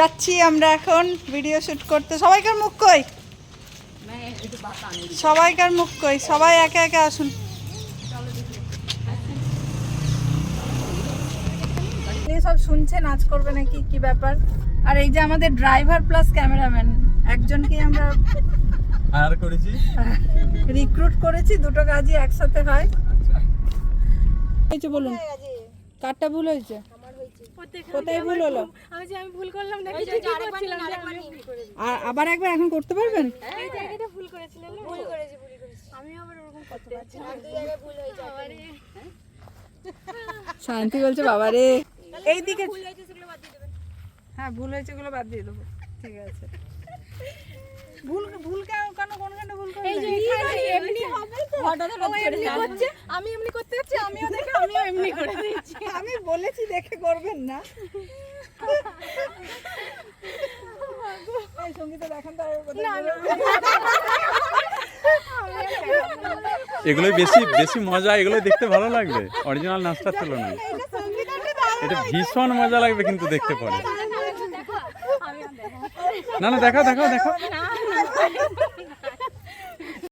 যাচ্ছি আমরা এখন ভিডিও শুট করতে। সবাইকার মুখ কই, সবাইকার মুখ কই, সবাই একে একে আসুন। সব শুনছে নাচ করবে নাকি কি ব্যাপার। আর এই যে আমাদের ড্রাইভার প্লাস ক্যামেরাম্যান একজনকে আমরা হায়ার করেছি, রিক্রুট করেছি, দুটো কাজই একসাথে হয়। বলুন কারটা ভুল হয়েছে, কোথায় ভুল হলো? আমি ভুল করলাম না, আর আবার একবার এখন করতে পারবেন? এই জায়গাটা ভুল করেছিলেন। ভুল করেছি। আমি আবার ওরকম করতে পারছি না, দুই জায়গায় ভুল হয়েছে। শান্তি বলছে বাবা রে, এইদিকে হ্যাঁ ভুল হয়েছে গুলো বাদ দিয়ে দেবো, ঠিক আছে। ভুল ভুল কেন কোনখানে ভুল করে? এই যে এমনি হবে তো, হঠাৎ এমনি করছে, আমি এমনি করতে যাচ্ছি, আমিও এমনি করে দিচ্ছি। আমি বলেছি দেখে করবেন না। এই সঙ্গীতা দেখান তো এগুলোই বেশি মজা, এগুলো দেখতে ভালো লাগবে অরিজিনাল নাচটার তুলনায়। এটা ভীষণ মজা লাগবে কিন্তু দেখতে পরে। না দেখাও